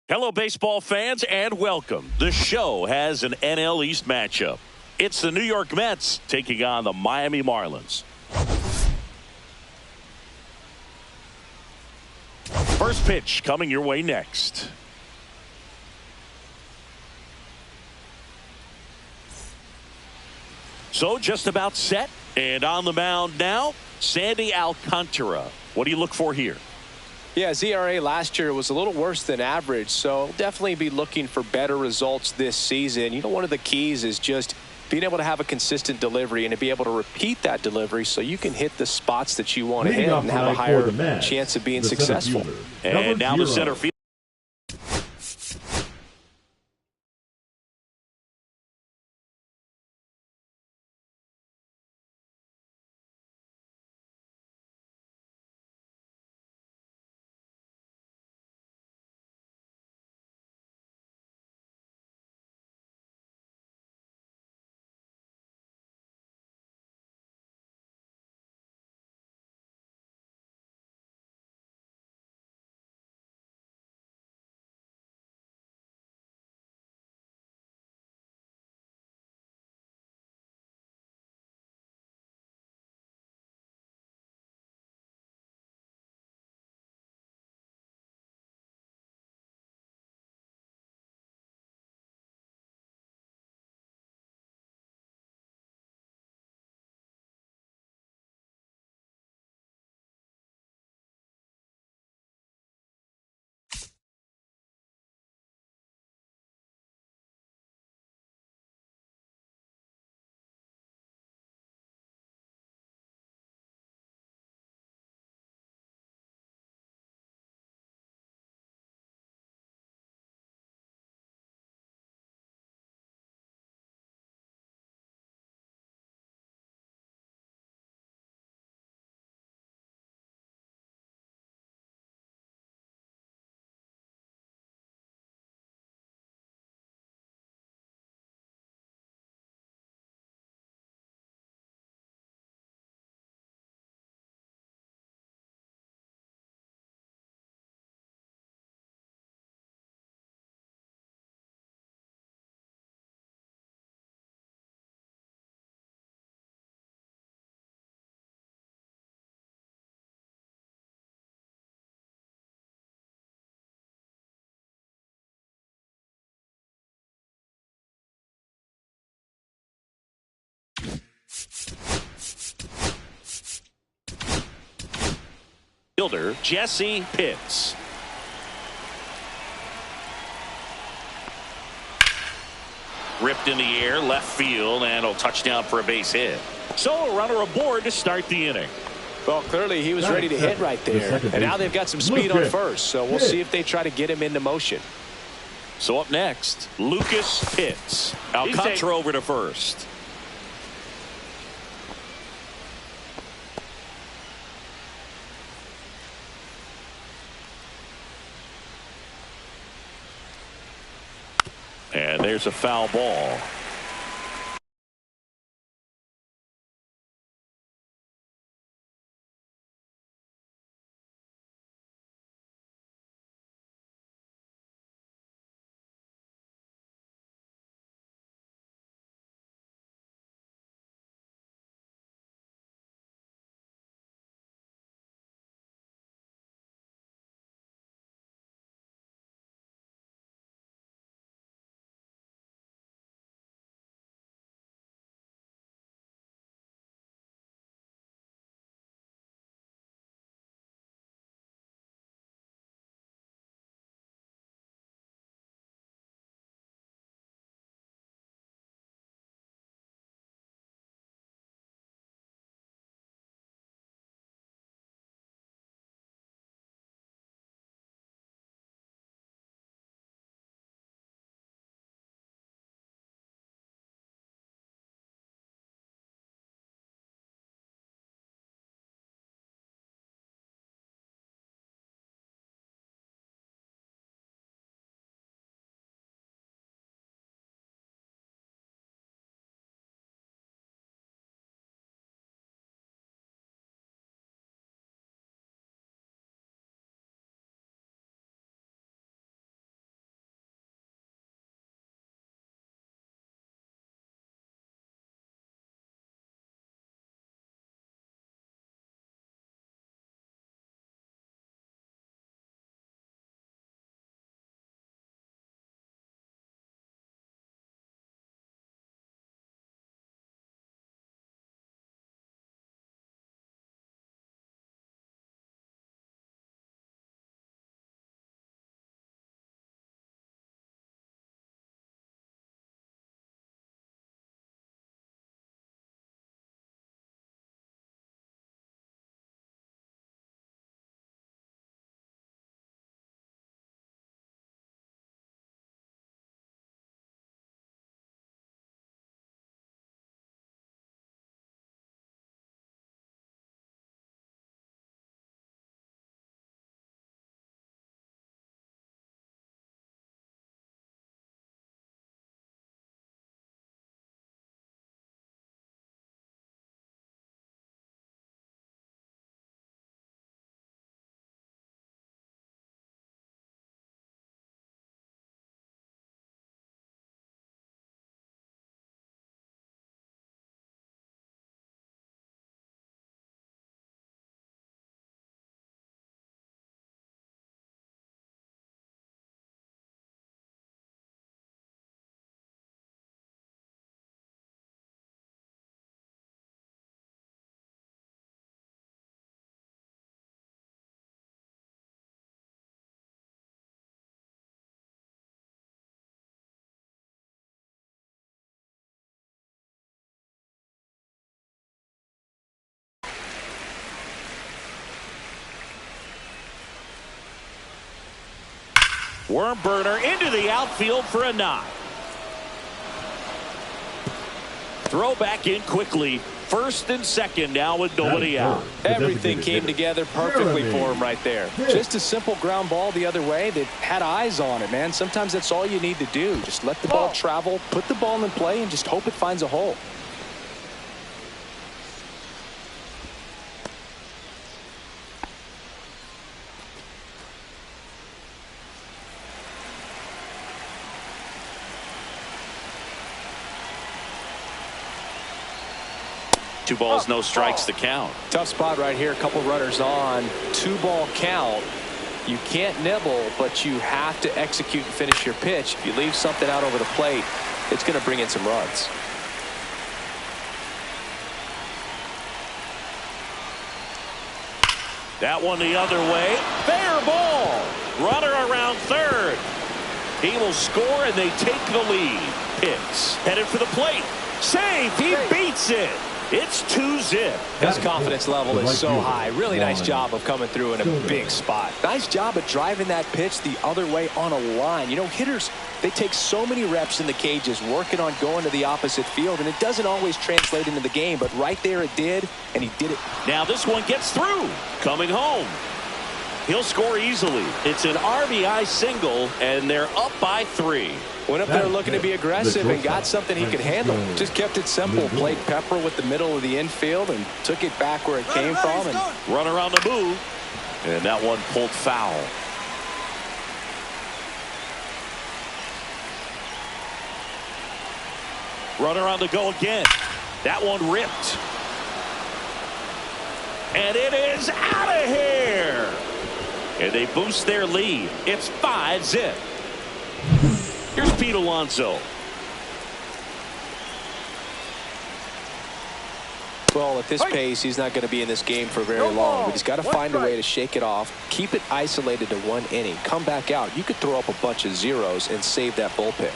Hello, baseball fans, and welcome. The show has an NL East matchup. It's the New York Mets taking on the Miami Marlins. First pitch coming your way next. So just about set, and on the mound now, Sandy Alcantara. What do you look for here? Yeah, his ERA last year was a little worse than average, so definitely be looking for better results this season. You know, one of the keys is just being able to have a consistent delivery and to be able to repeat that delivery so you can hit the spots that you want to hit and have a higher chance of being successful. And now the center field. Fielder Jesse Pitts. Ripped in the air, left field, and a touchdown for a base hit. So a runner aboard to start the inning. Well, clearly he was ready to hit right there. And now they've got some speed on first, so we'll see if they try to get him into motion. So up next, Lucas Pitts. Alcantara over to first. And there's a foul ball. Worm burner into the outfield for a knock. Throw back in quickly. First and second now with nobody out. Everything came together perfectly for him right there. Just a simple ground ball the other way that had eyes on it, man. Sometimes that's all you need to do. Just let the ball travel, put the ball in play, and just hope it finds a hole. Two balls, no strikes to count. Tough spot right here. A couple runners on. 2-ball count. You can't nibble, but you have to execute and finish your pitch. If you leave something out over the plate, it's going to bring in some runs. That one the other way. Fair ball. Runner around third. He will score, and they take the lead. Pitts headed for the plate. Save. He beats it. It's 2-zip. His confidence level is so high. Really nice job of coming through in a big spot. Nice job of driving that pitch the other way on a line. You know, hitters, they take so many reps in the cages working on going to the opposite field, and it doesn't always translate into the game, but right there it did, and he did it. Now this one gets through. Coming home. He'll score easily. It's an RBI single, and they're up by 3. Went up there looking to be aggressive and got something he could handle. Just kept it simple. Played pepper with the middle of the infield and took it back where it came from. And run around the move. And that one pulled foul. Runner on the go again. That one ripped. And it is out of here. And they boost their lead. It's 5-zip. Here's Pete Alonso. Well, at this pace, he's not going to be in this game for very long, but he's got to find a way to shake it off, keep it isolated to 1 inning, come back out. You could throw up a bunch of zeros and save that bullpen.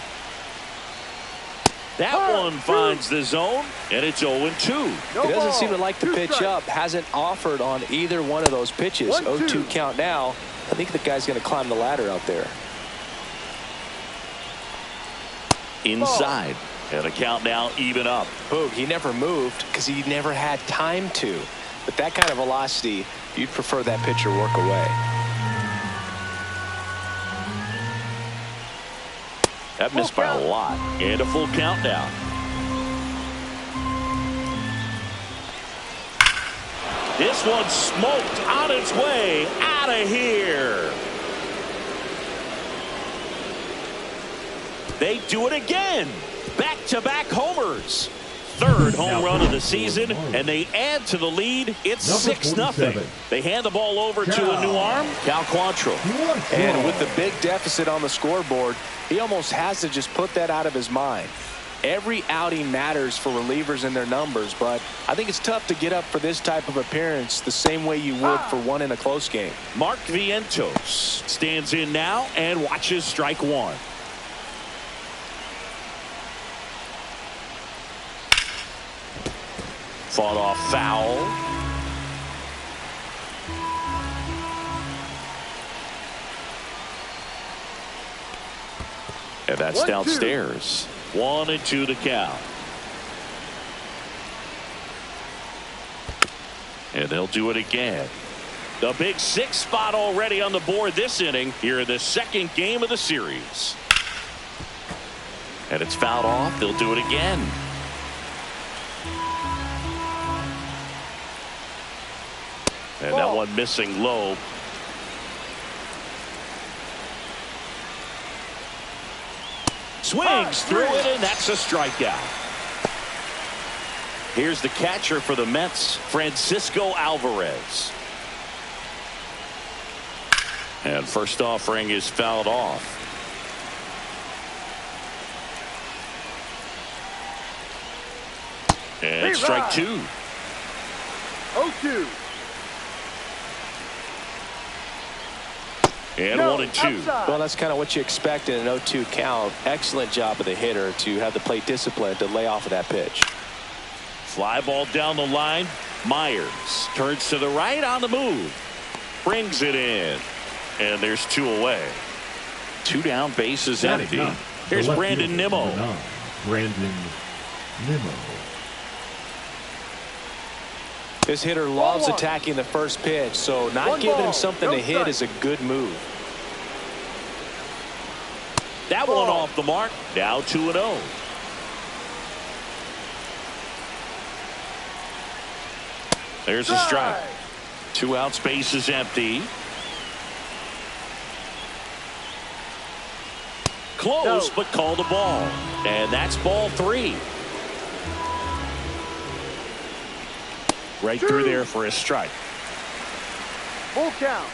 That one finds the zone, and it's 0-2. He doesn't seem to like the pitch up. Hasn't offered on either one of those pitches. 0-2 count now. I think the guy's going to climb the ladder out there. Inside. And a count now even up. Boog, he never moved because he never had time to. But that kind of velocity, you'd prefer that pitcher work away. That missed by a lot. And a full count now. This one smoked on its way out of here. They do it again. Back-to-back homers. Third home run of the season, and they add to the lead. It's 6-0. They hand the ball over to a new arm, Cal Quantrill. And with the big deficit on the scoreboard, he almost has to just put that out of his mind. Every outing matters for relievers and their numbers, but I think it's tough to get up for this type of appearance the same way you would for one in a close game. Mark Vientos stands in now and watches strike one. Fought off foul. And that's downstairs. 1-2 to count. And they'll do it again. The big 6 spot already on the board this inning here in the second game of the series. And it's fouled off. They'll do it again. And that one missing low. Swings through it, and that's a strikeout. Here's the catcher for the Mets, Francisco Alvarez. And first offering is fouled off. And it's strike 2. 0-2. And 1-2. Well, that's kind of what you expect in an 0-2 count. Excellent job of the hitter to have the plate discipline to lay off of that pitch. Fly ball down the line. Myers turns to the right on the move. Brings it in. And there's 2 away. 2 down, bases empty. Here's Brandon Nimmo. Brandon Nimmo. This hitter loves attacking the first pitch, so not giving him something to hit is a good move. That one off the mark. Now 2-0. There's a strike. 2 outs, bases empty. Close, but called a ball. And that's ball 3. Right through there for a strike. Full count.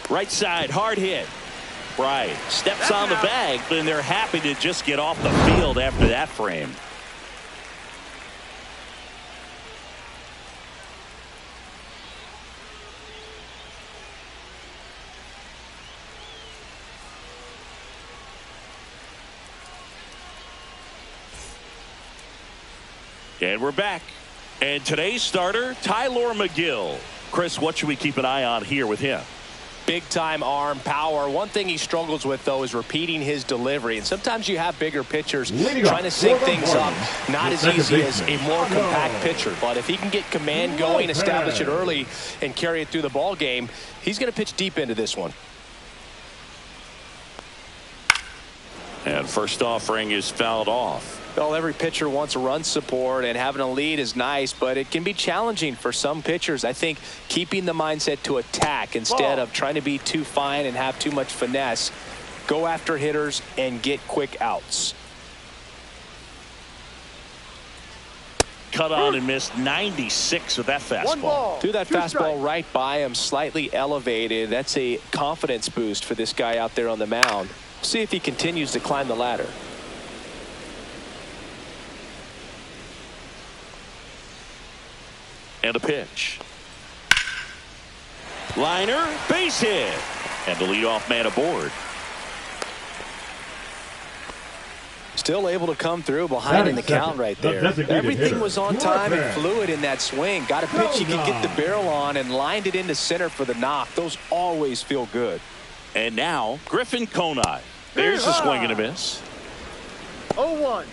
Right side, hard hit. Bryant steps on the bag, and they're happy to just get off the field after that frame. And we're back. And today's starter, Tyler McGill. Chris, what should we keep an eye on here with him? Big time arm power. One thing he struggles with, though, is repeating his delivery. And sometimes you have bigger pitchers trying to sync things up. Not as easy as a more compact pitcher. But if he can get command going, establish it early, and carry it through the ball game, he's going to pitch deep into this one. And first offering is fouled off. Well, every pitcher wants run support, and having a lead is nice, but it can be challenging for some pitchers. I think keeping the mindset to attack instead of trying to be too fine and have too much finesse. Go after hitters and get quick outs. Cut on and missed 96 with that fastball. Threw that fastball right by him, slightly elevated. That's a confidence boost for this guy out there on the mound. See if he continues to climb the ladder. And a pitch. Liner, base hit. And the leadoff man aboard. Still able to come through behind in the count right there. Everything was on time and fluid in that swing. Got a pitch he could get the barrel on and lined it into center for the knock. Those always feel good. And now, Griffin Conine. There's a swing and a miss. 0-1.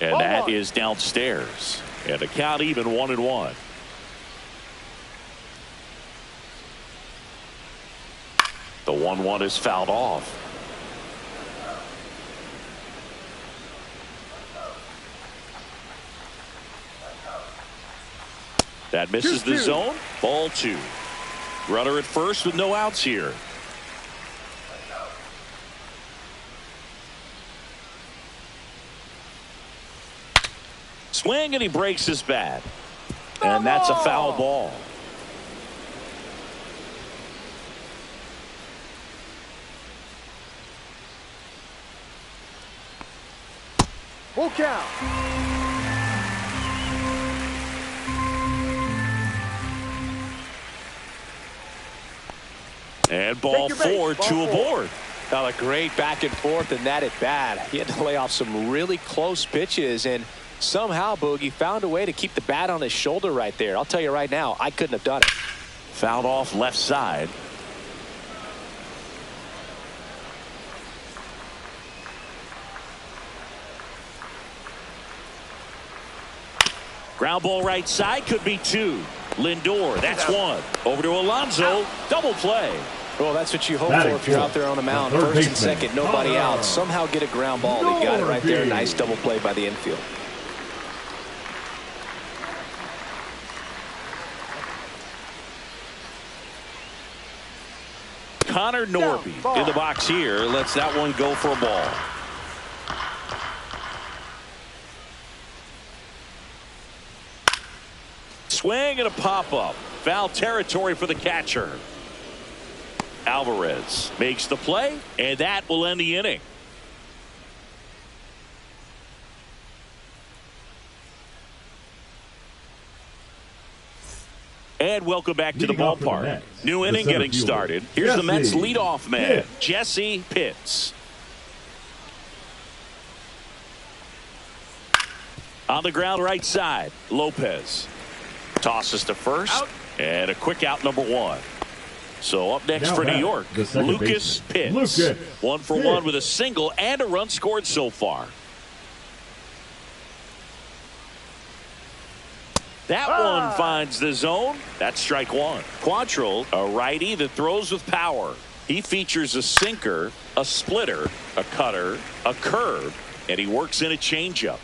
And that is downstairs. And the count even 1-1. The 1-1 is fouled off. That misses the zone. Ball 2. Runner at first with no outs here. Swing, and he breaks his bat. And that's a foul ball. Full count. And ball 4, 2 aboard. Now a great back and forth in that at bat. He had to lay off some really close pitches, and somehow Boogie found a way to keep the bat on his shoulder right there. I'll tell you right now, I couldn't have done it. Fouled off left side. Ground ball right side, could be 2. Lindor, that's 1. Over to Alonso, double play. Well, that's what you hope for if you're out there on the mound. First and second, nobody out. Somehow get a ground ball. They got it right there. Nice double play by the infield. Connor Norby in the box here. Lets that one go for a ball. Swing and a pop-up. Foul territory for the catcher. Alvarez makes the play, and that will end the inning. And welcome back to the Leading off for the ballpark. Mets, New the inning center getting fielder, started. Here's the Mets Jesse leadoff man, Pitts. Jesse Pitts. On the ground right side, Lopez. Tosses to first. Out. And a quick out, number 1. So up next Now for New batting, York, the second Lucas baseman, Pitts. Lucas 1 for Pitts. 1 with a single and a run scored so far. That one finds the zone. That's strike 1. Quantrill, a righty that throws with power. He features a sinker, a splitter, a cutter, a curve, and he works in a changeup.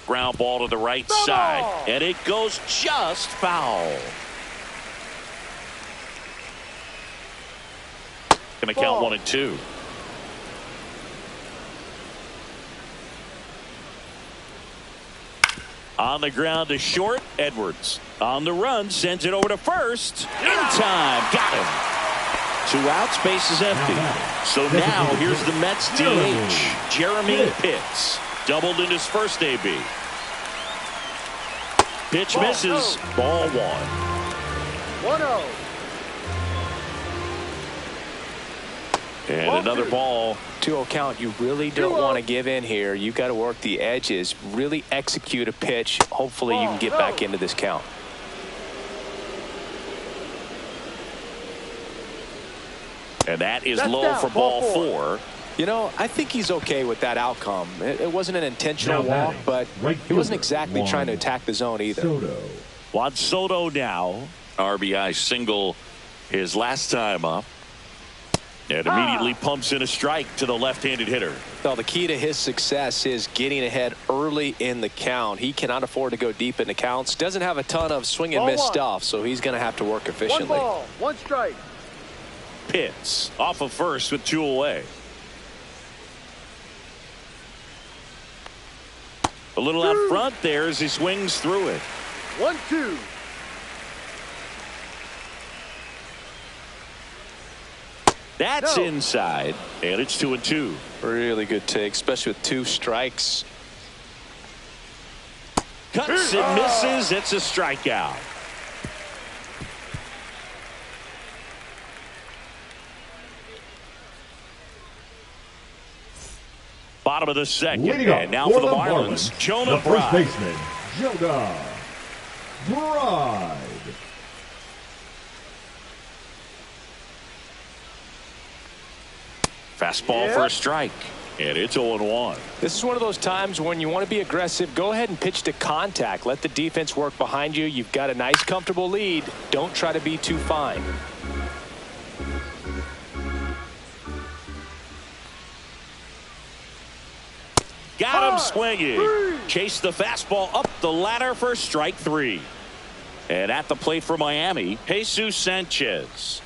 Ground ball to the right side, and it goes just foul. Gonna count 1 and 2. On the ground to short, Edwards. On the run, sends it over to first. In time, got him. 2 outs, base is empty. So now here's the Mets DH, Jeremy Pitts. Doubled in his first AB. Pitch misses, ball 1. 1-0. And another ball. 2-0 count. You really don't want to give in here. You got to work the edges, really execute a pitch. Hopefully you can get back into this count. And that is low for ball 4. You know, I think he's okay with that outcome. It wasn't an intentional walk, but he wasn't exactly trying to attack the zone either. Juan Soto now. RBI single his last time up. And immediately pumps in a strike to the left-handed hitter. Well, the key to his success is getting ahead early in the count. He cannot afford to go deep in the counts. Doesn't have a ton of swing and miss stuff, so he's going to have to work efficiently. 1 ball, 1 strike. Pitts off of first with 2 away. A little out front there as he swings through it. 1-2. That's inside, and it's 2 and 2. Really good take, especially with 2 strikes. Cuts and misses. It's a strikeout. Bottom of the second, and now for the Marlins, Jonah the first Bride. baseman, Jonah Bride. Fastball for a strike, and it's 0-1. This is one of those times when you want to be aggressive. Go ahead and pitch to contact. Let the defense work behind you. You've got a nice, comfortable lead. Don't try to be too fine. Got him swinging. Chased the fastball up the ladder for strike 3. And at the plate for Miami, Jesus Sanchez.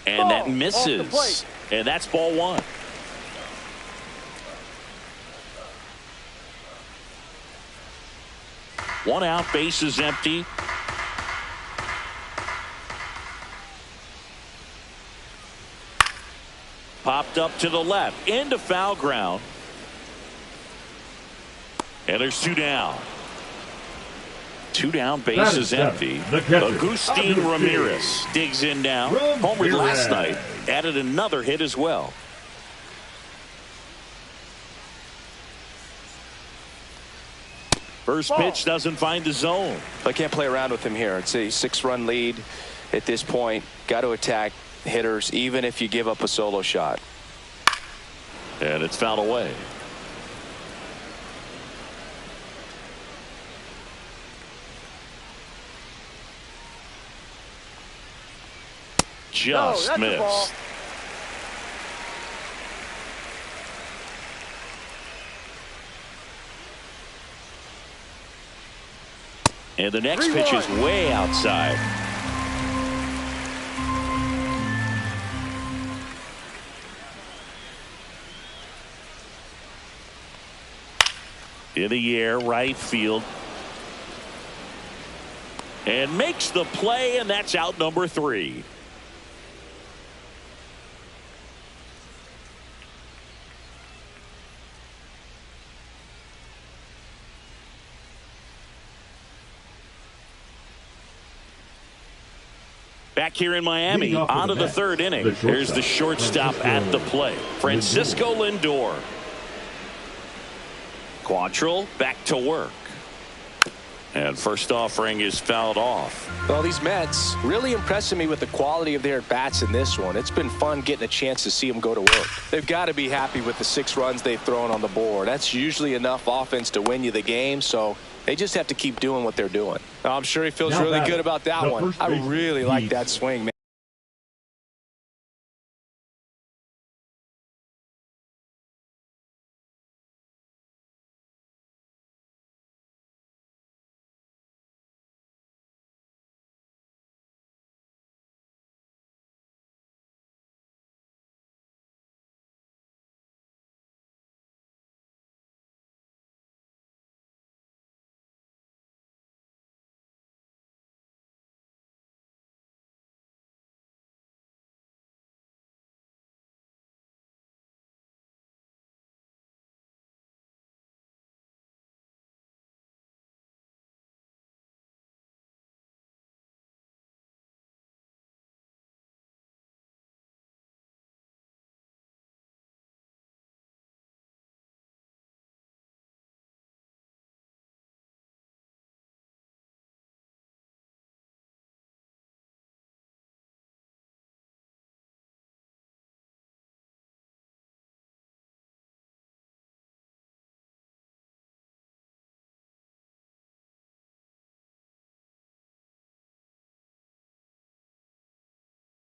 And that misses. And that's ball 1. One out, base is empty. Popped up to the left into foul ground. And there's 2 down. 2 down, base is empty. Agustin Ramirez digs in now. Homered last night. Added another hit as well. First pitch doesn't find the zone. I can't play around with him here. It's a 6-run lead at this point. Got to attack hitters even if you give up a solo shot. And it's fouled away. Just missed. And the next pitch is way outside. In the air, right field. And makes the play, and that's out number 3. Back here in Miami, on to the third inning. Here's the shortstop at the plate, Francisco Lindor. Quantrill back to work. And first offering is fouled off. Well, these Mets really impressing me with the quality of their at-bats in this one. It's been fun getting a chance to see them go to work. They've got to be happy with the 6 runs they've thrown on the board. That's usually enough offense to win you the game, so they just have to keep doing what they're doing. I'm sure he feels really good about that one. I really like that swing, man.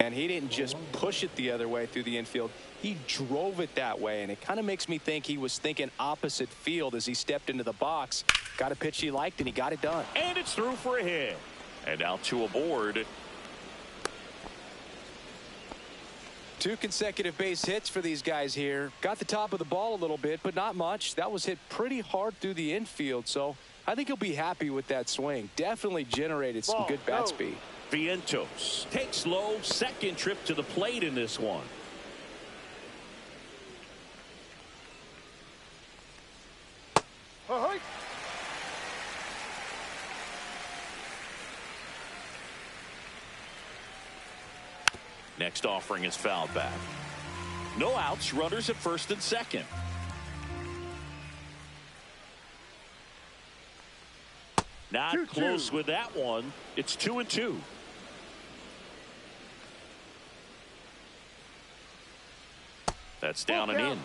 And he didn't just push it the other way through the infield. He drove it that way, and it kind of makes me think he was thinking opposite field as he stepped into the box. Got a pitch he liked, and he got it done. And it's through for a hit. And now 2 aboard. 2 consecutive base hits for these guys here. Got the top of the ball a little bit, but not much. That was hit pretty hard through the infield, so I think he'll be happy with that swing. Definitely generated some good bat speed. Vientos takes low, second trip to the plate in this one. Next offering is fouled back. No outs, runners at first and second. Not 2-2. close with that one. It's 2-2. That's down and in.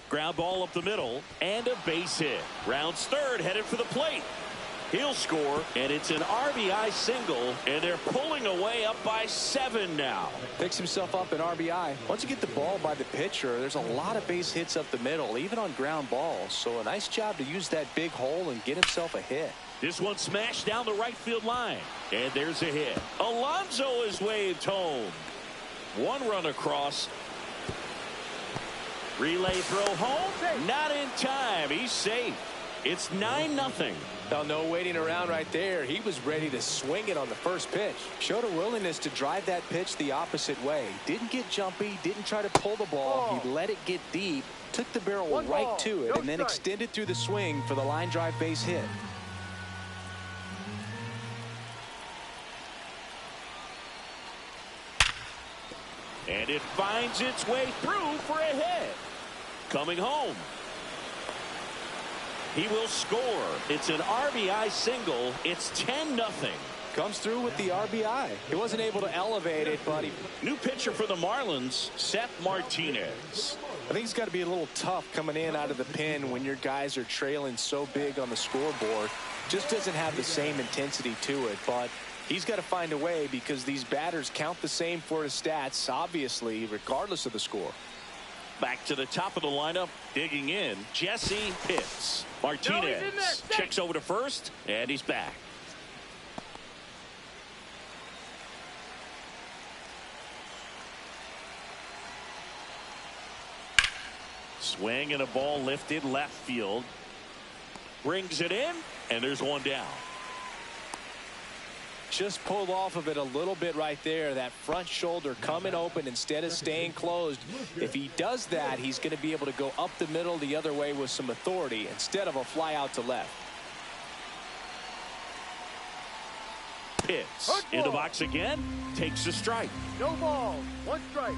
Ground ball up the middle and a base hit. Rounds third, headed for the plate. He'll score, and it's an RBI single, and they're pulling away up by 7 now. Picks himself up an RBI. Once you get the ball by the pitcher, there's a lot of base hits up the middle, even on ground balls. So a nice job to use that big hole and get himself a hit. This one smashed down the right field line, and there's a hit. Alonso is waved home. 1 run across. Relay throw home. Not in time. He's safe. It's 9-0. Well, no waiting around right there. He was ready to swing it on the first pitch. Showed a willingness to drive that pitch the opposite way. Didn't get jumpy. Didn't try to pull the ball. He let it get deep. Took the barrel right to it and then extended through the swing for the line drive base hit. And it finds its way through for a hit. Coming home. He will score. It's an RBI single. It's 10-0. Comes through with the RBI. He wasn't able to elevate it, but new pitcher for the Marlins, Seth Martinez. I think it's got to be a little tough coming in out of the pen when your guys are trailing so big on the scoreboard. Just doesn't have the same intensity to it, but he's got to find a way because these batters count the same for his stats, obviously, regardless of the score. Back to the top of the lineup, digging in, Jesse Pitts. Martinez checks over to first, and he's back. Swing and a ball lifted left field. Brings it in, and there's one down. Just pulled off of it a little bit right there. That front shoulder coming open instead of staying closed. If he does that, he's going to be able to go up the middle the other way with some authority instead of a fly out to left. Pitts in the box again, takes a strike. No balls, 1 strike.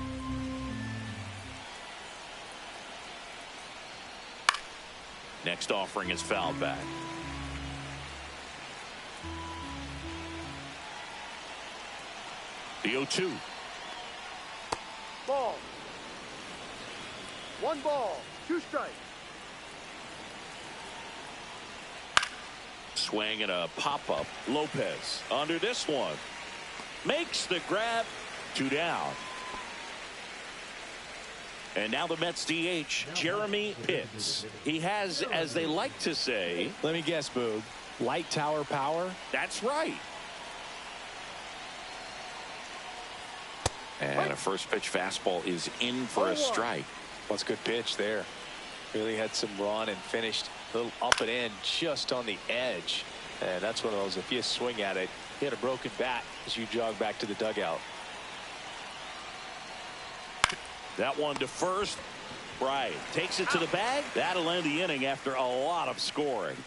Next offering is fouled back. The 0-2. Ball. 1 ball, 2 strikes. Swing and a pop-up. Lopez under this one. Makes the grab. 2 down. And now the Mets DH, Jeremy Pitts. He has, as they like to say... Let me guess, Boog. Light tower power? That's right. And a first pitch fastball is in for a strike. What's a good pitch there. Really had some run and finished a little up and in just on the edge. And that's one of those, if you swing at it, you had a broken bat as you jog back to the dugout. That one to first. Right. Takes it to the bag. That'll end the inning after a lot of scoring.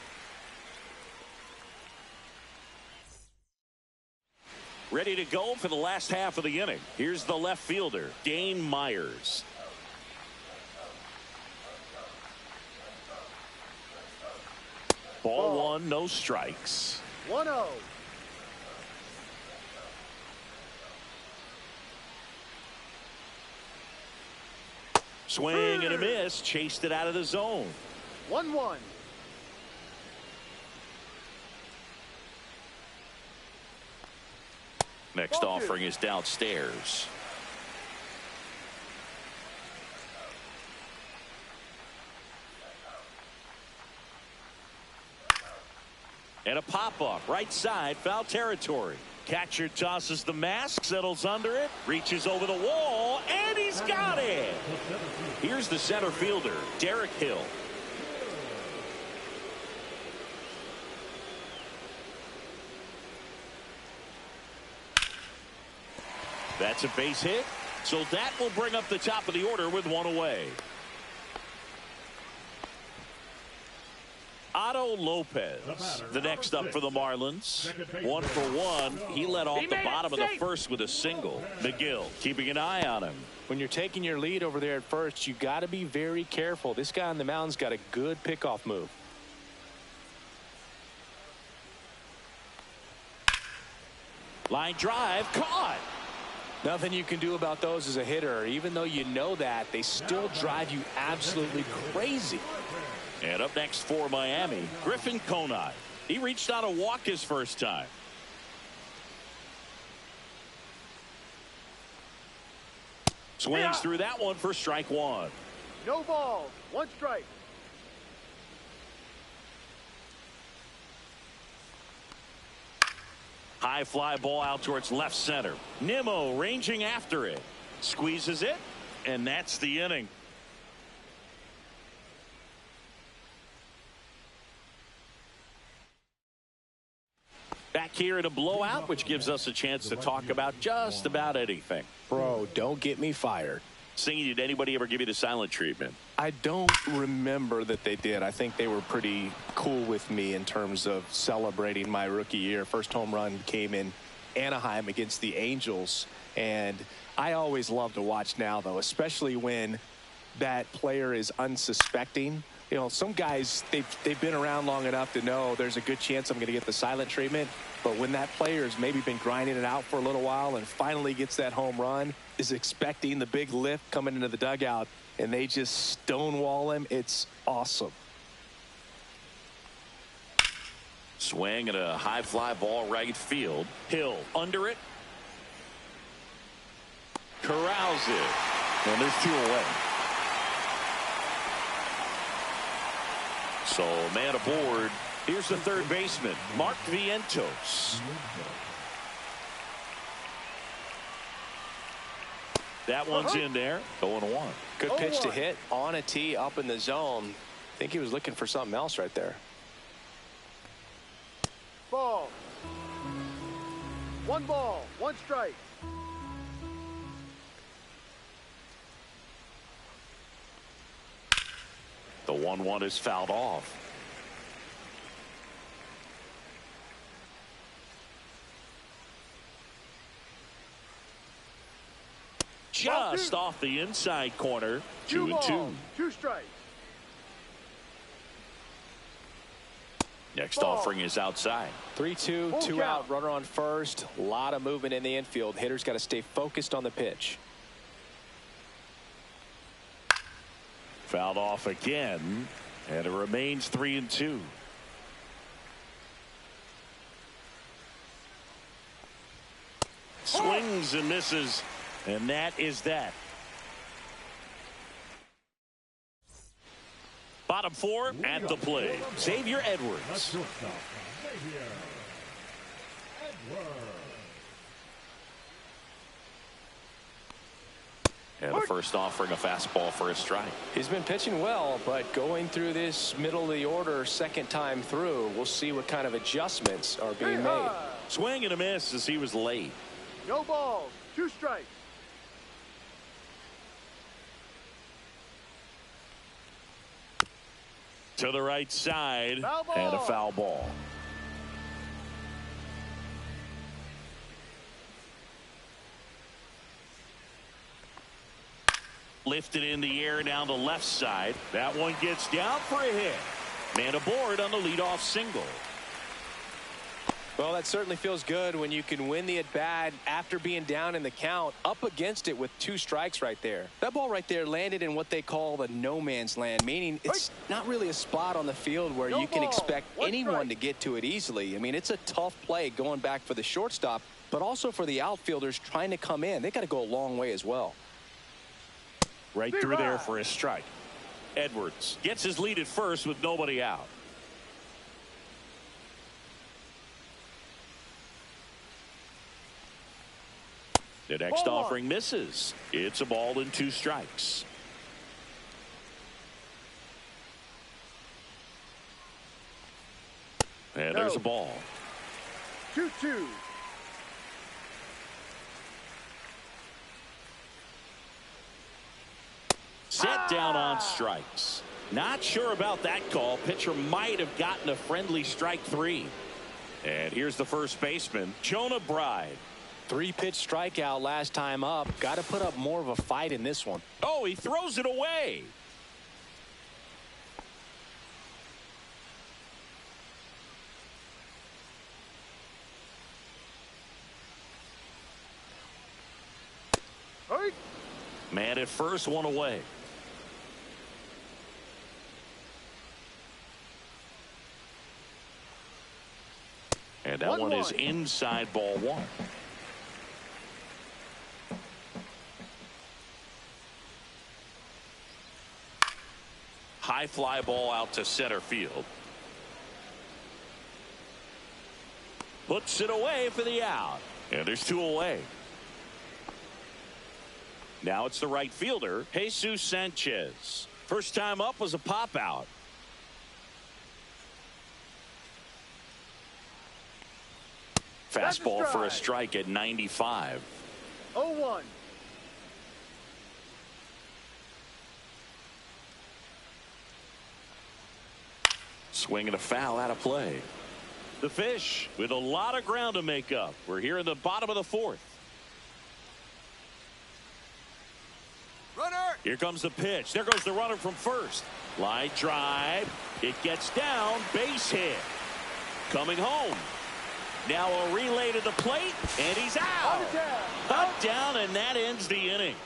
Ready to go for the last half of the inning. Here's the left fielder, Dane Myers. Ball 1, no strikes. 1-0. Swing and a miss. Chased it out of the zone. 1-1. Next offering is downstairs. And a pop-up right side, foul territory. Catcher tosses the mask, settles under it, reaches over the wall, and he's got it. Here's the center fielder, Derek Hill. That's a base hit. So that will bring up the top of the order with 1 away. Otto Lopez, the next up for the Marlins. 1 for 1. He led off the bottom of the first with a single. McGill keeping an eye on him. When you're taking your lead over there at first, you got to be very careful. This guy on the mound's got a good pickoff move. Line drive, caught. Nothing you can do about those as a hitter. Even though you know that, they still drive you absolutely crazy. And up next for Miami, Griffin Conine. He reached out a walk his first time. Swings through that one for strike 1. No balls, 1 strike. High fly ball out towards left center. Nimmo ranging after it. Squeezes it, and that's the inning. Back here in a blowout, which gives us a chance to talk about just about anything. Bro, don't get me fired. Singy, did anybody ever give you the silent treatment? I don't remember that they did. I think they were pretty cool with me in terms of celebrating my rookie year. First home run came in Anaheim against the Angels. And I always love to watch now, though, especially when that player is unsuspecting. You know, some guys, they've been around long enough to know there's a good chance I'm going to get the silent treatment. But when that player's maybe been grinding it out for a little while and finally gets that home run, is expecting the big lift coming into the dugout, and they just stonewall him, it's awesome. Swing and a high fly ball right field. Hill under it. Corrals it. And there's 2 away. So man aboard. Here's the third baseman, Mark Vientos. That one's in there. 0-1. Good pitch to hit on a tee up in the zone. I think he was looking for something else right there. Ball. 1 ball, 1 strike. The 1-1 is fouled off. Just off the inside corner. 2-2. 2 strikes. Next offering is outside. 3-2, 2 out, runner on first. A lot of movement in the infield. Hitter's got to stay focused on the pitch. Fouled off again, and it remains 3-2. Swings and misses, and that is that. Bottom 4 at the plate. Xavier Edwards. And the first offering, a fastball for a strike. He's been pitching well, but going through this middle of the order second time through, we'll see what kind of adjustments are being made. Swing and a miss as he was late. No balls, 2 strikes. To the right side, Foul and a ball. foul ball. Lifted in the air down the left side. That one gets down for a hit. Man aboard on the leadoff single. Well, that certainly feels good when you can win the at-bat after being down in the count, up against it with 2 strikes right there. That ball right there landed in what they call the no man's land, meaning it's not really a spot on the field where you can expect anyone to get to it easily. I mean, it's a tough play going back for the shortstop, but also for the outfielders trying to come in. They got to go a long way as well. Right through there for a strike. Edwards gets his lead at first with nobody out. The next offering misses. It's a ball and 2 strikes. And there's a ball. 2-2. Set down on strikes. Not sure about that call. Pitcher might have gotten a friendly strike 3. And here's the first baseman, Jonah Bride. 3-pitch strikeout last time up. Got to put up more of a fight in this one. Oh, he throws it away. Hurry. Man at first, 1 away. And that one is inside, ball 1. High fly ball out to center field. Puts it away for the out. And there's 2 away. Now it's the right fielder, Jesus Sanchez. First time up was a pop out. Fastball for a strike at 95. 0-1. Swing and a foul out of play. The Fish with a lot of ground to make up. We're here in the bottom of the 4th. Runner. Here comes the pitch. There goes the runner from first. Line drive. It gets down. Base hit. Coming home. Now a relay to the plate. And he's out. Up, down, and that ends the inning.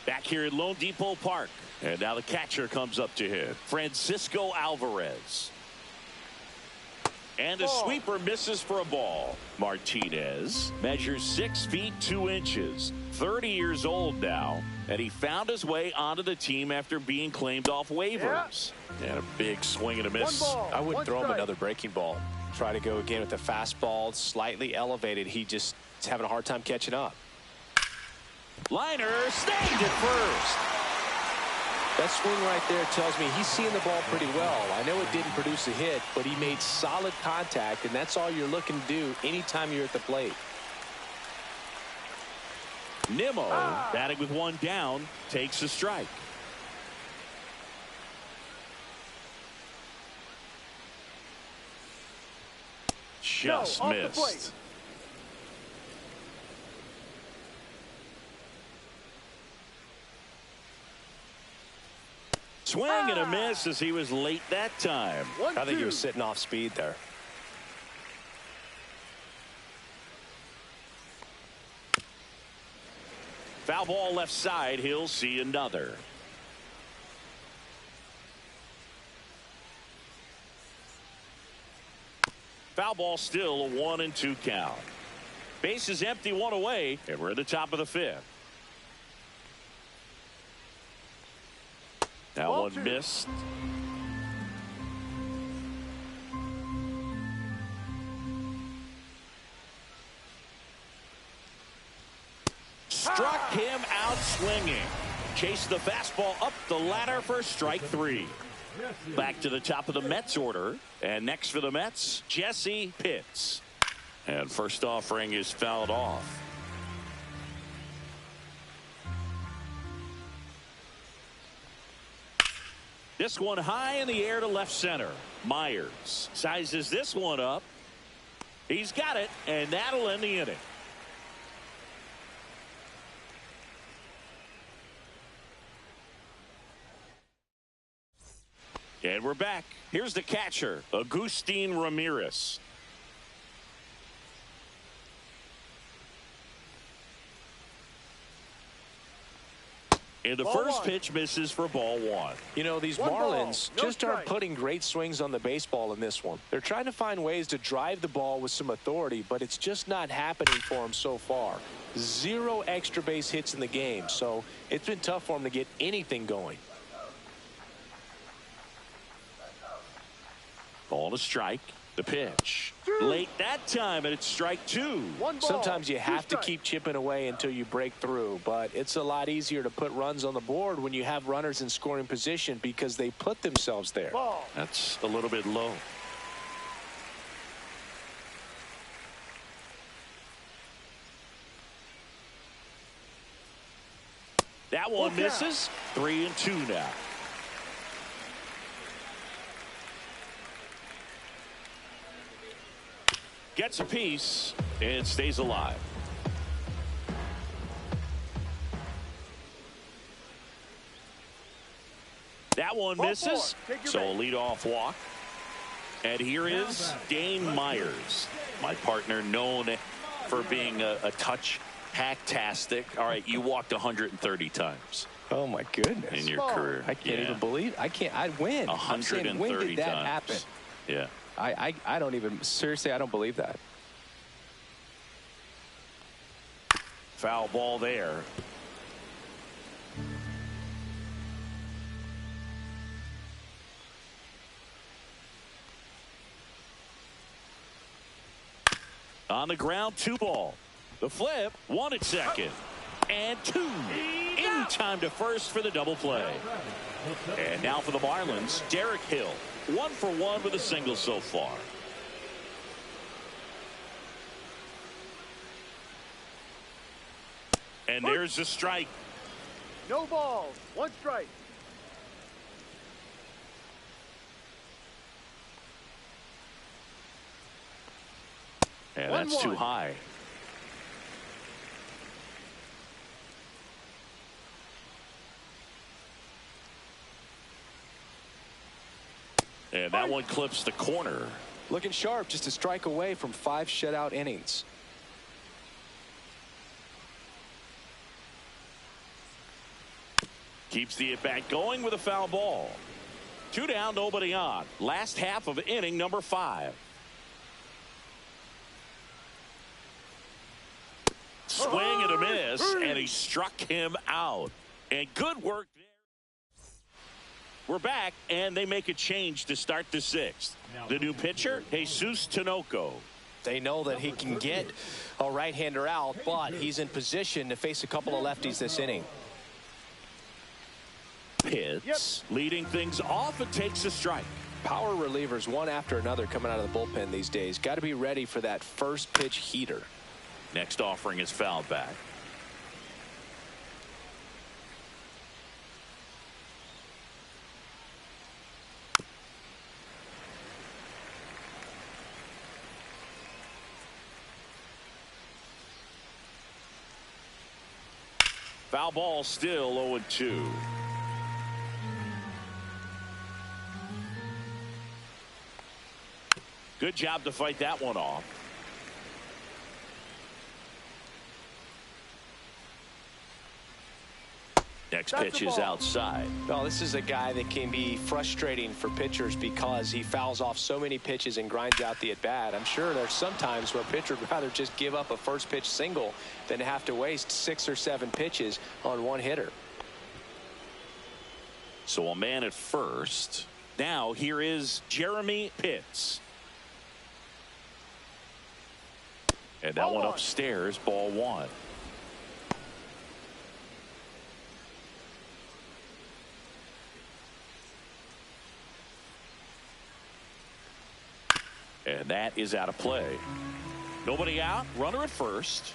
Back here at Lone Depot Park. And now the catcher comes up to hit. Francisco Alvarez. And the sweeper misses for a ball. Martinez measures 6 feet 2 inches. 30 years old now. And he found his way onto the team after being claimed off waivers. And a big swing and a miss. I would throw him another breaking ball. Try to go again with the fastball. Slightly elevated. He just is having a hard time catching up. Liner snagged it first. That swing right there tells me he's seeing the ball pretty well. I know it didn't produce a hit, but he made solid contact, and that's all you're looking to do anytime you're at the plate. Nimmo, batting with one down, takes a strike. Just missed. Swing and a miss as he was late that time. I think he was sitting off speed there. Foul ball left side. He'll see another. Foul ball, still a 1-2 count. Base is empty, one away, and we're at the top of the fifth. That one missed. Struck him out swinging. Chased the fastball up the ladder for strike three. Back to the top of the Mets order. And next for the Mets, Jesse Pitts. And first offering is fouled off. This one high in the air to left center. Myers sizes this one up. He's got it, and that'll end the inning. And we're back. Here's the catcher, Agustin Ramirez. And the first pitch misses for ball one. You know, these Marlins just aren't putting great swings on the baseball in this one. They're trying to find ways to drive the ball with some authority, but it's just not happening for them so far. 0 extra base hits in the game, so it's been tough for them to get anything going. Ball to strike. The pitch. Late that time, and it's strike two. Sometimes you have to keep chipping away until you break through, but it's a lot easier to put runs on the board when you have runners in scoring position because they put themselves there. That's a little bit low. That one misses. 3-2 now. Gets a piece and stays alive. That one misses. So a leadoff walk. And here is Dane Myers, my partner, known for being a touch hacktastic. All right, you walked 130 times. Oh my goodness! In your career, I can't even believe. I'd win. 130 when did that times. happen? Yeah. I don't even, seriously, I don't believe that. Foul ball there. On the ground, 2 ball. The flip, 1 at second. And 2. In time to first for the double play. And now for the Marlins, Derek Hill. 1 for 1 with a single so far. And there's a strike. No balls, 1 strike. And that's too high. And that one clips the corner. Looking sharp, just a strike away from 5 shutout innings. Keeps the at-bat going with a foul ball. 2 down, nobody on. Last half of inning number 5. Swing and a miss, and he struck him out. And good work there. We're back, and they make a change to start the 6th. The new pitcher, Jesus Tinoco. They know that he can get a right-hander out, but he's in position to face a couple of lefties this inning. Pitts leading things off and takes a strike. Power relievers one after another coming out of the bullpen these days. Got to be ready for that first pitch heater. Next offering is fouled back. Foul ball, still 0-2. Good job to fight that one off. Next pitch is outside. Well, this is a guy that can be frustrating for pitchers because he fouls off so many pitches and grinds out the at-bat. I'm sure there's some times where a pitcher would rather just give up a first pitch single than have to waste 6 or 7 pitches on one hitter. So a man at first. Now here is Jeremy Pitts. And that one upstairs, ball 1. And that is out of play. Nobody out, runner at first.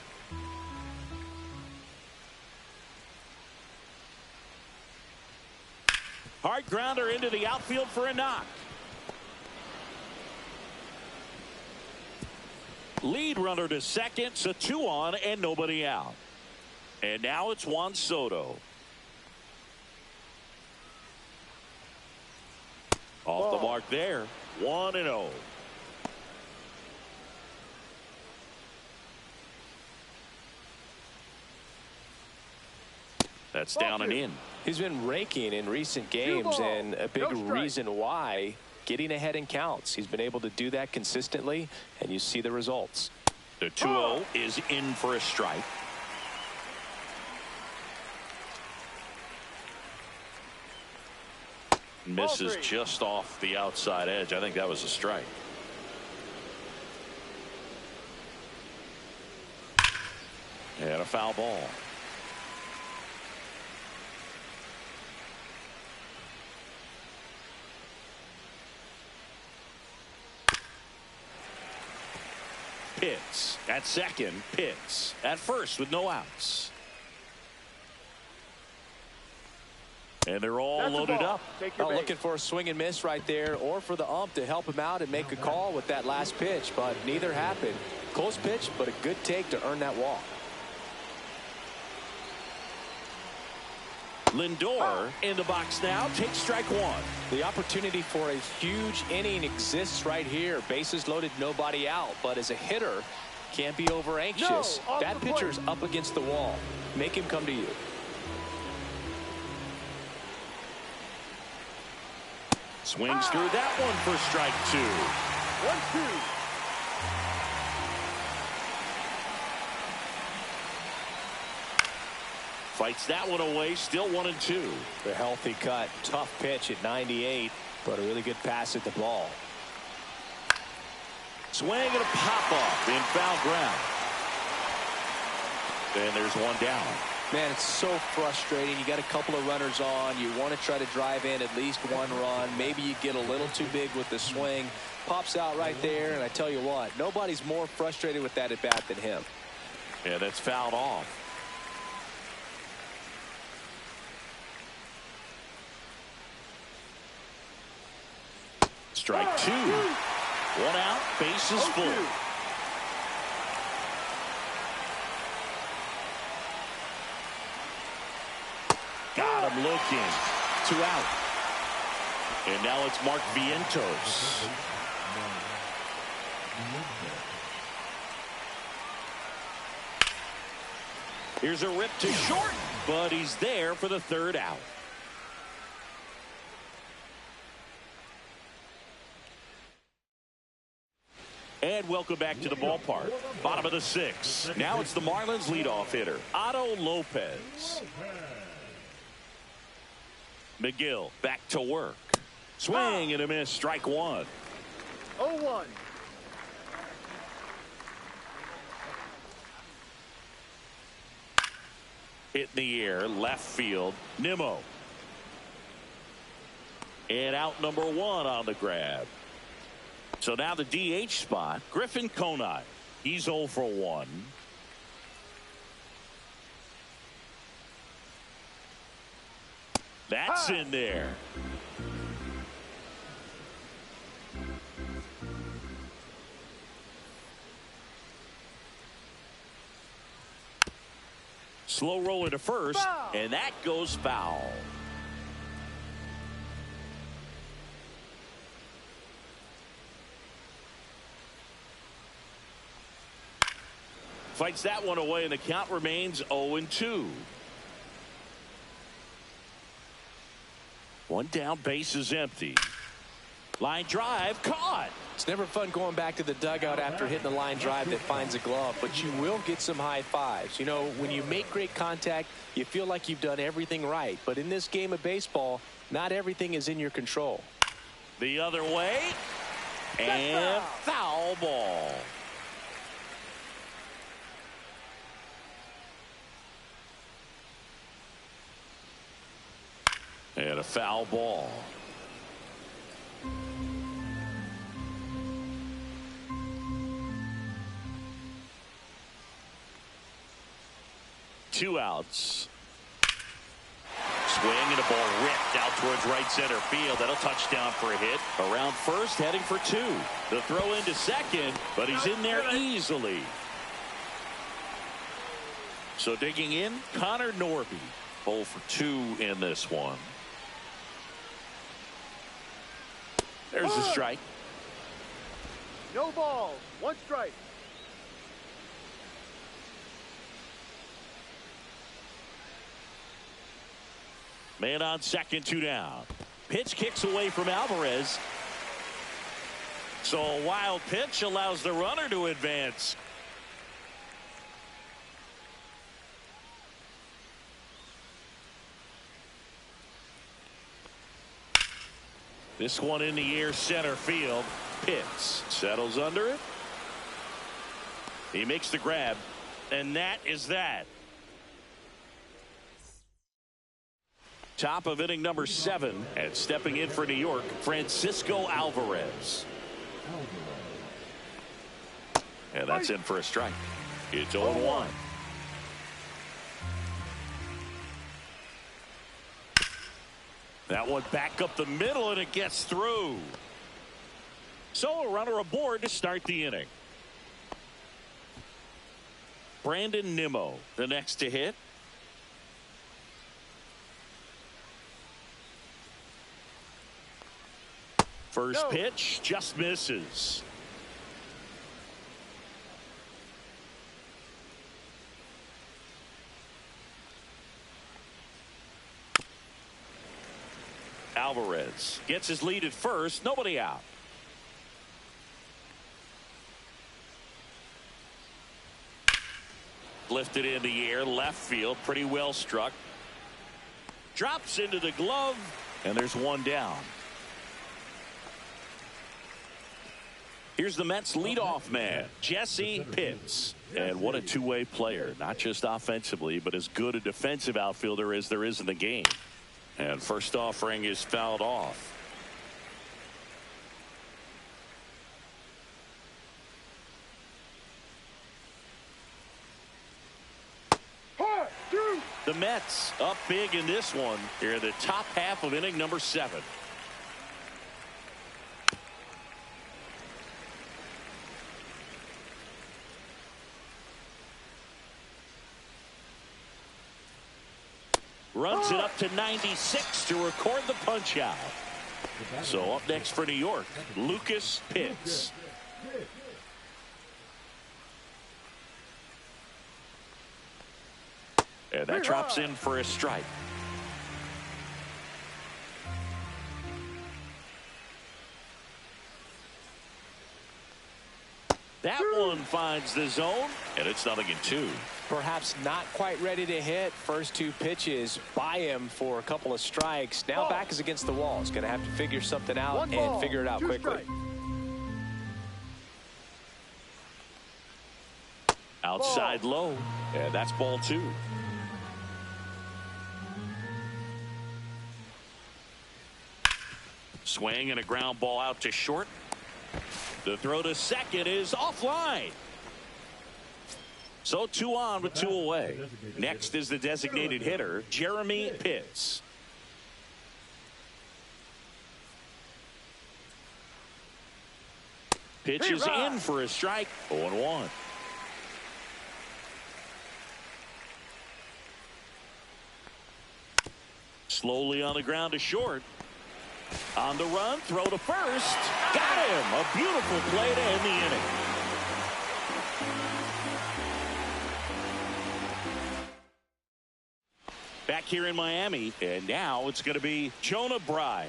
Hard grounder into the outfield for a knock. Lead runner to second, so 2 on and nobody out. And now it's Juan Soto. Off the mark there. 1-0. That's down and in. He's been raking in recent games, and a big reason why, getting ahead in counts. He's been able to do that consistently, and you see the results. The 2-0 is in for a strike. Misses just off the outside edge. I think that was a strike. And a foul ball. Pitts at second. Pitts at first with no outs. And they're all loaded up. Looking for a swing and miss right there, or for the ump to help him out and make a call with that last pitch, but neither happened. Close pitch, but a good take to earn that walk. Lindor in the box now, takes strike 1. The opportunity for a huge inning exists right here. Bases loaded, nobody out, but as a hitter, can't be over anxious. That pitcher's up against the wall. Make him come to you. Swings through that one for strike 2. 1-2. Fights that one away, still 1-2. The healthy cut, tough pitch at 98, but a really good pass at the ball. Swing and a pop off in foul ground. And there's one down. Man, it's so frustrating. You got a couple of runners on. You want to try to drive in at least 1 run. Maybe you get a little too big with the swing. Pops out right there, and I tell you what, nobody's more frustrated with that at bat than him. Yeah, that's fouled off. Strike 2. 1 out, bases full. Got him looking. 2 out. And now it's Mark Vientos. Here's a rip to short, but he's there for the 3rd out. And welcome back to the ballpark. Bottom of the 6th. Now it's the Marlins leadoff hitter, Otto Lopez. McGill back to work. Swing and a miss, strike 1. 0-1. Hit in the air, left field. Nimmo. And out number 1 on the grab. So now the DH spot, Griffin Conine. He's 0 for 1. That's in there. Slow roll into first, and that goes foul. Fights that one away, and the count remains 0-2. One down, base is empty. Line drive, caught. It's never fun going back to the dugout after hitting a line drive that finds a glove, but you will get some high fives. You know, when you make great contact, you feel like you've done everything right. But in this game of baseball, not everything is in your control. The other way, and foul ball. And a foul ball. Two outs. Swing and a ball ripped out towards right center field. That'll touchdown for a hit. Around first, heading for 2. The throw into second, but he's in there easily. So digging in, Connor Norby. 0 for 2 in this one. There's the strike. No ball. 1 strike. Man on second, 2 down. Pitch kicks away from Alvarez. So a wild pitch allows the runner to advance. This one in the air, center field. Pitts settles under it. He makes the grab, and that is that. Top of inning number 7, and stepping in for New York, Francisco Alvarez. And that's in for a strike. It's 0-1. That one back up the middle, and it gets through. So a runner aboard to start the inning. Brandon Nimmo, the next to hit. First pitch just misses. Alvarez gets his lead at first. Nobody out. Lifted in the air, left field, pretty well struck. Drops into the glove, and there's one down. Here's the Mets leadoff man, Jesse Pitts. And what a two-way player, not just offensively, but as good a defensive outfielder as there is in the game. And first offering is fouled off. The Mets up big in this one. Here in the top half of inning number 7. Runs it up to 96 to record the punch out. So up next for New York, Lucas Pitts. And that drops in for a strike. That one finds the zone, and it's 0-2. Perhaps not quite ready to hit. First 2 pitches by him for a couple of strikes. Now back is against the wall. He's going to have to figure something out and figure it out quickly. Outside low, and that's ball 2. Swing and a ground ball out to short. The throw to second is offline. So 2 on with 2 away. Next is the designated hitter, Jeremy Pitts. Pitch is in for a strike. 0-1. Slowly on the ground to short. On the run, throw to first. Got him. A beautiful play to end the inning. Back here in Miami, and now it's going to be Jonah Bride.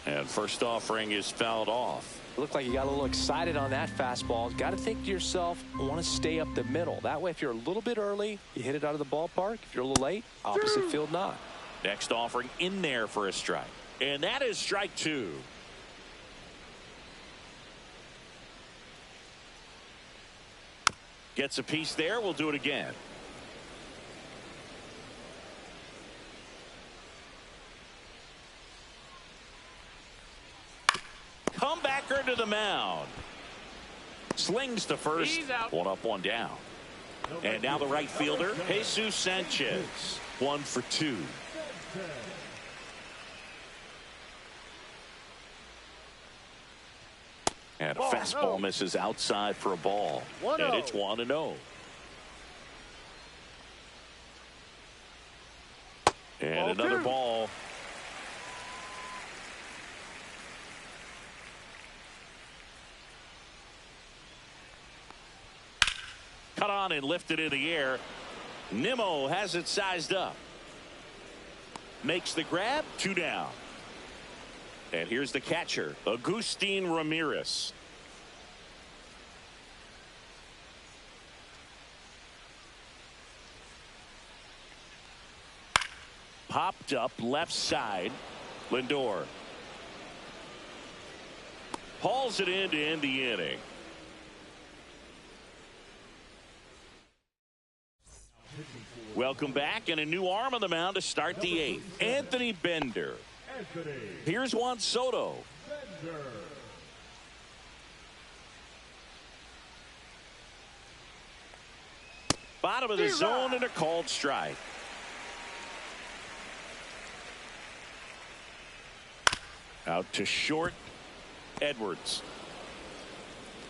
And first offering is fouled off. Looked like you got a little excited on that fastball. Got to think to yourself, I want to stay up the middle. That way, if you're a little bit early, you hit it out of the ballpark. If you're a little late, opposite field not. Next offering in there for a strike. And that is strike 2. Gets a piece there. We'll do it again. Comebacker to the mound. Slings to first. 1 up, 1 down. And now the right fielder, Jesus Sanchez. 1 for 2. And a fastball misses outside for a ball. And it's 1-0. And another ball. Cut on and lifted in the air. Nimmo has it sized up. Makes the grab. 2 down. And here's the catcher, Agustin Ramirez. Popped up left side. Lindor hauls it in to end the inning. Welcome back, and a new arm on the mound to start the 8th. Anthony Bender. Here's Juan Soto. Bottom of the zone and a called strike. Out to short. Edwards.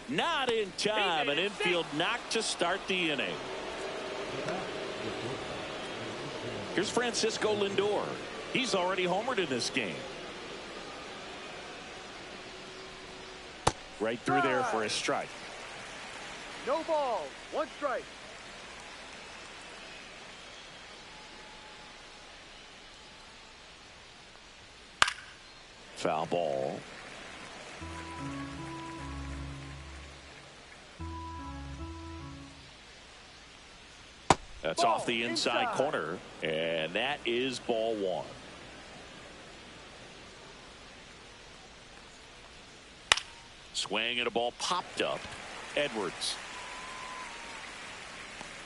Not in time. An infield knock to start the inning. Here's Francisco Lindor. He's already homered in this game. Right through there for a strike. No ball. 1 strike. Foul ball. That's off the inside corner, and that is ball 1. Swing and a ball popped up. Edwards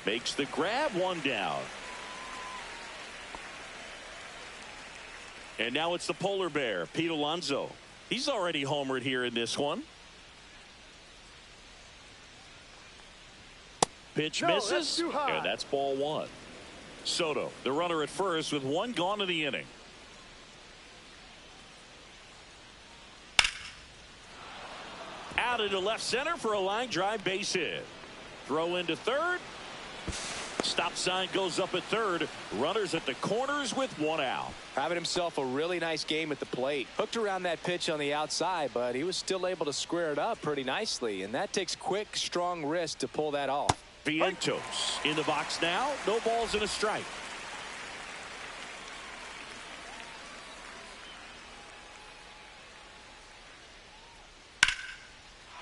makes the grab. 1 down. And now it's the polar bear, Pete Alonso. He's already homered here in this one. Pitch misses, and that's ball 1. Soto, the runner at first with 1 gone in the inning. Out into left center for a line drive base hit. Throw into third. Stop sign goes up at third. Runners at the corners with 1 out. Having himself a really nice game at the plate. Hooked around that pitch on the outside, but he was still able to square it up pretty nicely, and that takes quick, strong wrist to pull that off. Vientos in the box now. No balls and a strike.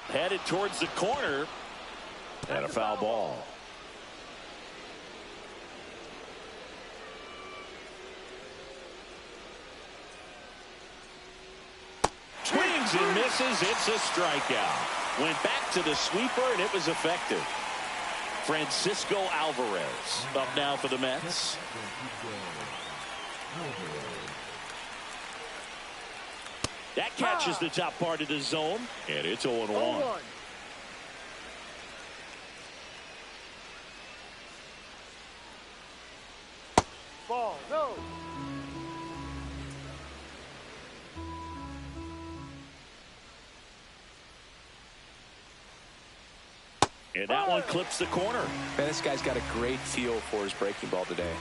Headed towards the corner, and a foul ball. Swings and misses. It's a strikeout. Went back to the sweeper, and it was effective. Francisco Alvarez up now for the Mets. That catches the top part of the zone, and it's 0-1. Ball, no. And that one clips the corner. Man, this guy's got a great feel for his breaking ball today.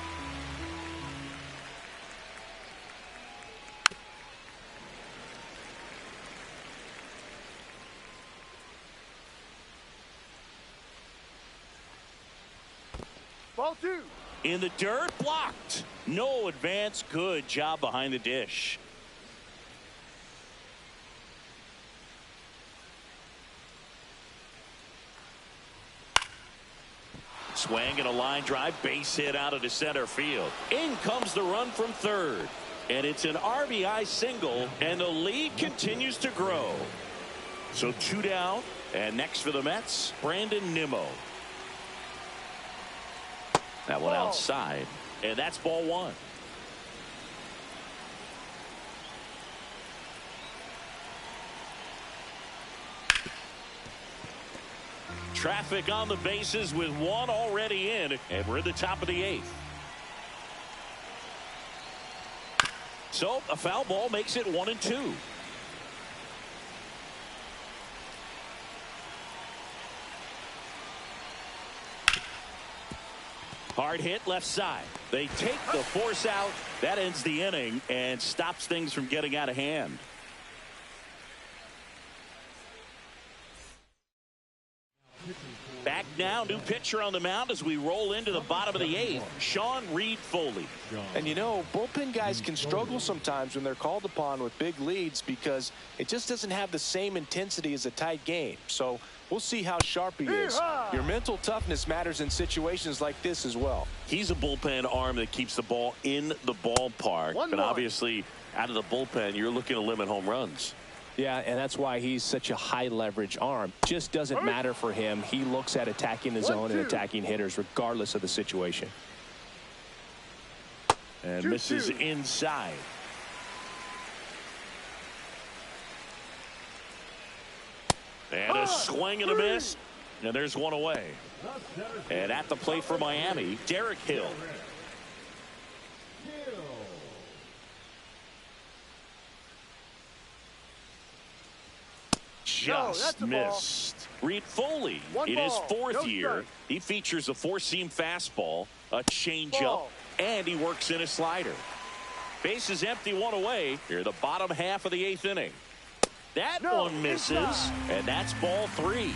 Ball 2. In the dirt, blocked. No advance. Good job behind the dish. Swing and a line drive, base hit out of the center field. In comes the run from third. And it's an RBI single, and the lead continues to grow. So 2 down, and next for the Mets, Brandon Nimmo. That one outside, and that's ball 1. Traffic on the bases with 1 already in, and we're at the top of the 8th. So a foul ball makes it 1-2. Hard hit left side. They take the force out. That ends the inning and stops things from getting out of hand. Back now, new pitcher on the mound as we roll into the bottom of the 8th, Sean Reed-Foley. And you know, bullpen guys can struggle sometimes when they're called upon with big leads because it just doesn't have the same intensity as a tight game. So we'll see how sharp he is. Your mental toughness matters in situations like this as well. He's a bullpen arm that keeps the ball in the ballpark. But obviously, out of the bullpen, you're looking to limit home runs. Yeah, and that's why he's such a high leverage arm. Just doesn't matter for him. He looks at attacking the zone and attacking hitters regardless of the situation. And misses inside. And a swing and a miss. And there's one away. And at the plate for Miami, Derek Hill. Just missed. Reed-Foley in his 4th year. He features a 4-seam fastball, a changeup, and he works in a slider. Base is empty, 1 away. Here, the bottom half of the 8th inning. That one misses, and that's ball 3.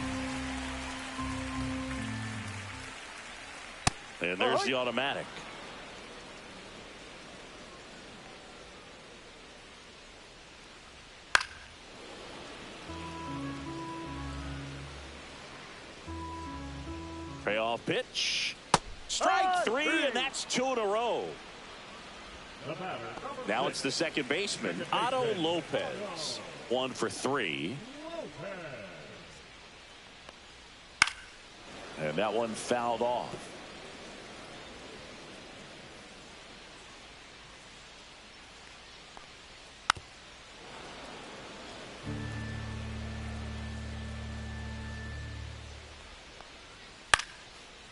And there's the automatic. Payoff pitch. Strike 3, and that's 2 in a row. Now it's the second baseman, Otto Lopez. 1 for 3. And that one fouled off.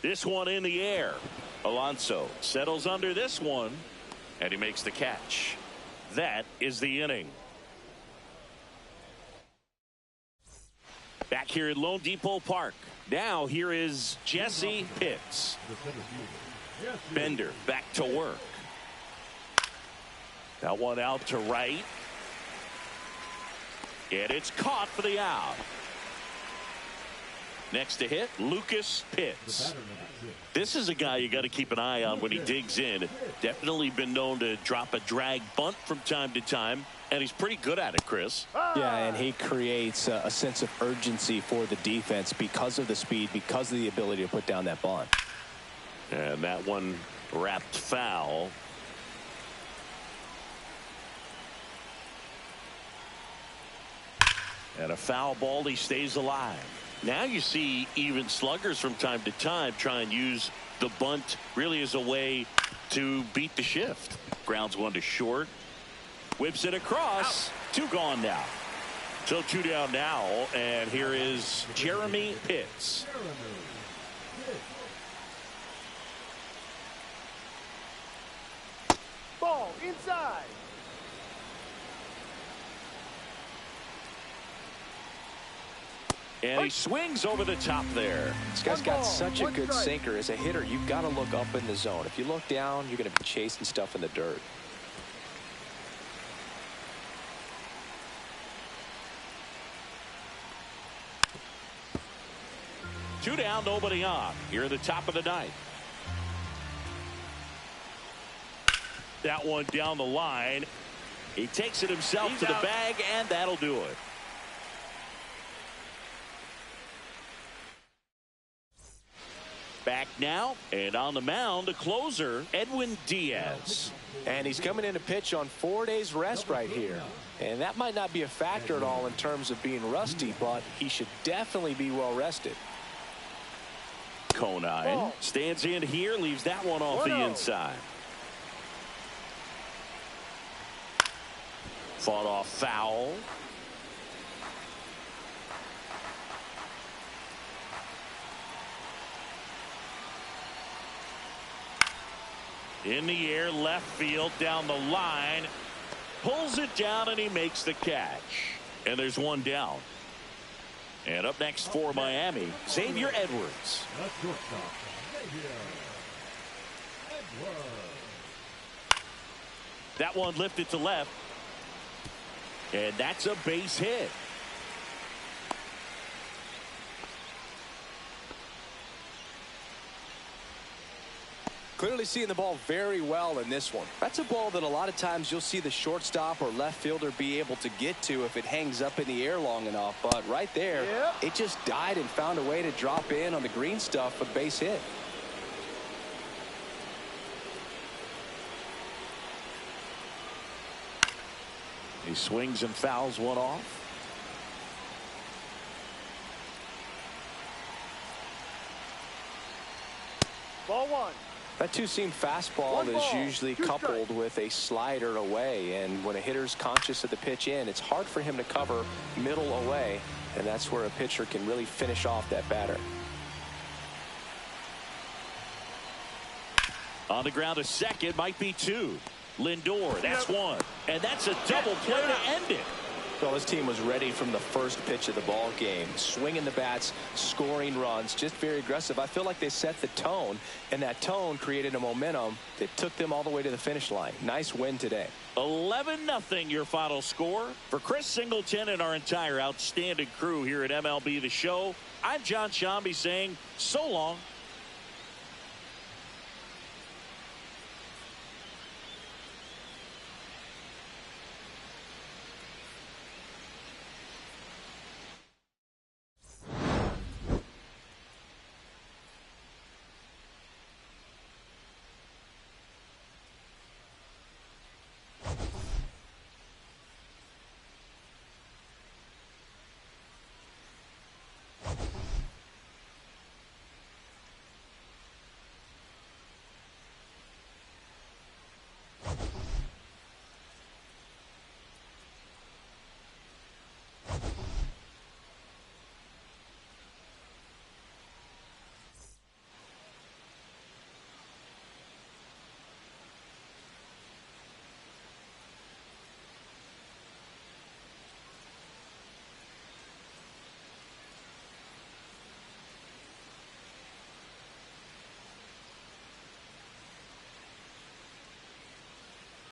This one in the air. Alonso settles under this one, and he makes the catch. That is the inning. Back here at Lone Depot Park. Now here is Jesse Pitts. Bender back to work. That one out to right. And it's caught for the out. Next to hit, Lucas Pitts. This is a guy you got to keep an eye on when he digs in. Definitely been known to drop a drag bunt from time to time, and he's pretty good at it, Chris. Yeah, and he creates a sense of urgency for the defense because of the speed, because of the ability to put down that bunt. And that one wrapped foul. And a foul ball, he stays alive. Now you see even sluggers from time to time try and use the bunt really as a way to beat the shift. Grounds one to short. Whips it across. Two gone now. So two down now. And here is Jeremy Pitts. Ball inside. And he swings over the top there. This guy's got such a good sinker. As a hitter, you've got to look up in the zone. If you look down, you're going to be chasing stuff in the dirt. Two down, nobody on. Here at the top of the ninth. That one down the line. He takes it himself to the bag, and that'll do it. Back now, and on the mound, the closer, Edwin Diaz. And he's coming in to pitch on 4 days rest right here. And that might not be a factor at all in terms of being rusty, but he should definitely be well rested. Conine stands in here, leaves that one off the inside. Fought off foul. In the air, left field, down the line. Pulls it down, and he makes the catch. And there's one down. And up next for Miami, Xavier Edwards. That one lifted to left. And that's a base hit. Clearly seeing the ball very well in this one. That's a ball that a lot of times you'll see the shortstop or left fielder be able to get to if it hangs up in the air long enough. But right there, it just died and found a way to drop in on the green stuff for the base hit. He swings and fouls one off. Ball one. That two-seam fastball is usually coupled with a slider away, and when a hitter's conscious of the pitch in, it's hard for him to cover middle away, and that's where a pitcher can really finish off that batter. On the ground, a second, might be two. Lindor, that's one, and that's a double play to end it. Well, this team was ready from the first pitch of the ball game, swinging the bats, scoring runs, just very aggressive. I feel like they set the tone, and that tone created a momentum that took them all the way to the finish line. Nice win today. 11-0 your final score. For Chris Singleton and our entire outstanding crew here at MLB The Show, I'm John Shambi saying so long.